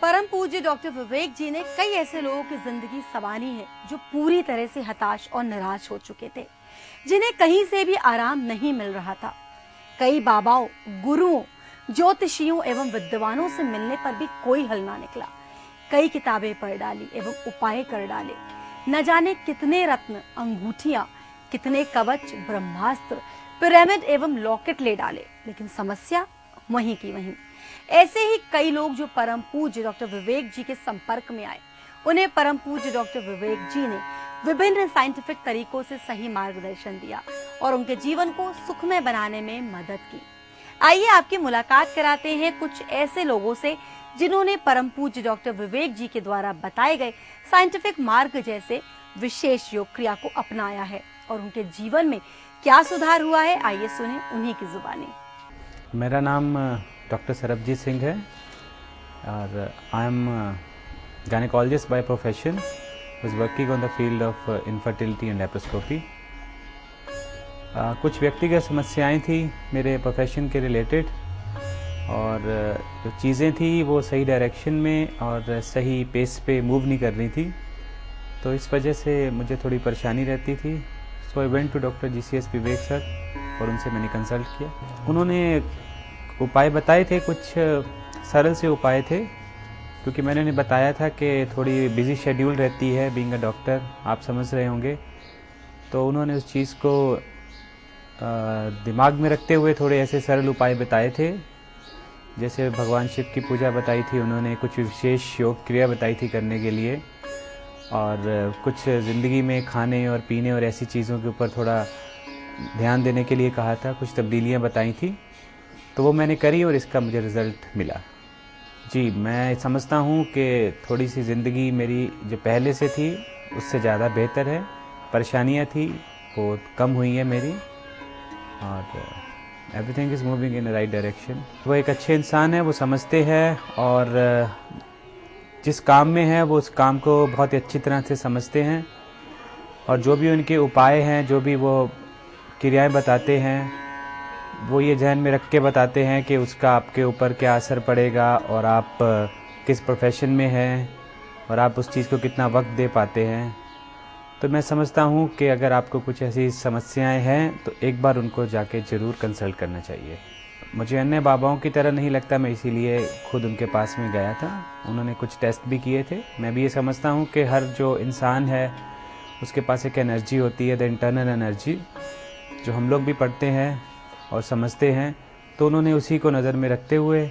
परम पूज्य डॉक्टर विवेक जी ने कई ऐसे लोगों की जिंदगी संवारी है जो पूरी तरह से हताश और निराश हो चुके थे, जिन्हें कहीं से भी आराम नहीं मिल रहा था। कई बाबाओं, गुरुओं, ज्योतिषियों एवं विद्वानों से मिलने पर भी कोई हल ना निकला। कई किताबें पढ़ डाली एवं उपाय कर डाले, न जाने कितने रत्न, अंगूठियां, कितने कवच, ब्रह्मास्त्र, पिरामिड एवं लॉकेट ले डाले, लेकिन समस्या वहीं की वहीं। ऐसे ही कई लोग जो परम पूज्य डॉक्टर विवेक जी के संपर्क में आए, उन्हें परम पूज्य डॉक्टर विवेक जी ने विभिन्न साइंटिफिक तरीकों से सही मार्गदर्शन दिया और उनके जीवन को सुखमय बनाने में मदद की। आइए आपकी मुलाकात कराते हैं कुछ ऐसे लोगों से जिन्होंने परम पूज्य डॉक्टर विवेक जी के द्वारा बताए गए साइंटिफिक मार्ग जैसे विशेष योग क्रिया को अपनाया है और उनके जीवन में क्या सुधार हुआ है। आइए सुने उन्हीं की जुबानी। मेरा नाम डॉक्टर सरबजीत सिंह है और I am gynaecologist by profession, was working on the field of infertility and laparoscopy। कुछ व्यक्तिगत समस्याएं थी मेरे प्रोफेशन के रिलेटेड और जो चीज़ें थी वो सही डायरेक्शन में और सही पेस पे मूव नहीं कर रही थी, तो इस वजह से मुझे थोड़ी परेशानी रहती थी। So I went to doctor GCS Vivek sir और उनसे मैंने कंसल्ट किया। उन्होंने उपाय बताए थे, कुछ सरल से उपाय थे, क्योंकि मैंने उन्हें बताया था कि थोड़ी बिजी शेड्यूल रहती है बीइंग अ डॉक्टर, आप समझ रहे होंगे। तो उन्होंने उस चीज़ को दिमाग में रखते हुए थोड़े ऐसे सरल उपाय बताए थे, जैसे भगवान शिव की पूजा बताई थी उन्होंने, कुछ विशेष योग क्रिया बताई थी करने के लिए, और कुछ ज़िंदगी में खाने और पीने और ऐसी चीज़ों के ऊपर थोड़ा ध्यान देने के लिए कहा था, कुछ तब्दीलियाँ बताई थी, तो वो मैंने करी और इसका मुझे रिज़ल्ट मिला। जी, मैं समझता हूँ कि थोड़ी सी ज़िंदगी मेरी जो पहले से थी उससे ज़्यादा बेहतर है। परेशानियाँ थी वो कम हुई है मेरी और everything is moving in the right direction. वो एक अच्छे इंसान है, वो समझते हैं और जिस काम में है वो उस काम को बहुत ही अच्छी तरह से समझते हैं, और जो भी उनके उपाय हैं, जो भी वो क्रियाएँ बताते हैं, वो ये ध्यान में रख के बताते हैं कि उसका आपके ऊपर क्या असर पड़ेगा और आप किस प्रोफेशन में हैं और आप उस चीज़ को कितना वक्त दे पाते हैं। तो मैं समझता हूँ कि अगर आपको कुछ ऐसी समस्याएं हैं तो एक बार उनको जाके ज़रूर कंसल्ट करना चाहिए। मुझे अन्य बाबाओं की तरह नहीं लगता, मैं इसीलिए खुद उनके पास में गया था। उन्होंने कुछ टेस्ट भी किए थे। मैं भी ये समझता हूँ कि हर जो इंसान है उसके पास एक एनर्जी होती है, द इंटरनल एनर्जी, जो हम लोग भी पढ़ते हैं और समझते हैं। तो उन्होंने उसी को नज़र में रखते हुए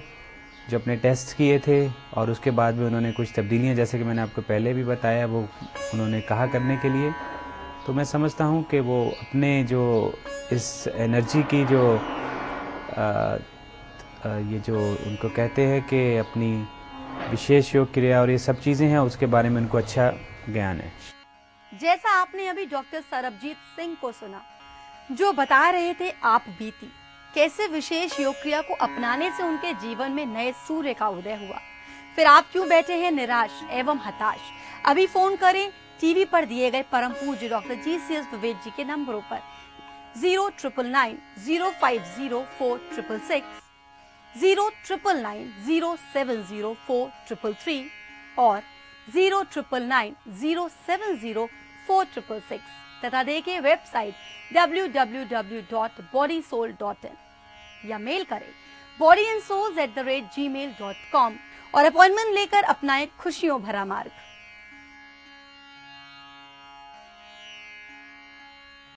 जो अपने टेस्ट किए थे और उसके बाद में उन्होंने कुछ तब्दीलियाँ, जैसे कि मैंने आपको पहले भी बताया, वो उन्होंने कहा करने के लिए। तो मैं समझता हूँ कि वो अपने जो इस एनर्जी की जो ये जो उनको कहते हैं कि अपनी विशेष योग क्रिया और ये सब चीज़ें हैं, उसके बारे में उनको अच्छा ज्ञान है। जैसा आपने अभी डॉक्टर सरबजीत सिंह को सुना जो बता रहे थे आप बीती, कैसे विशेष योग क्रिया को अपनाने से उनके जीवन में नए सूर्य का उदय हुआ। फिर आप क्यों बैठे हैं निराश एवं हताश? अभी फोन करें टीवी पर दिए गए परम पूज्य डॉक्टर GCS विवेक जी के नंबरों पर 0999050466, 0999070433 और 0999070466 तथा देखिए वेबसाइट www.bodysoul.in या मेल करें bodyandsouls@gmail.com और अपॉइंटमेंट लेकर अपनाएं खुशियों भरा मार्ग।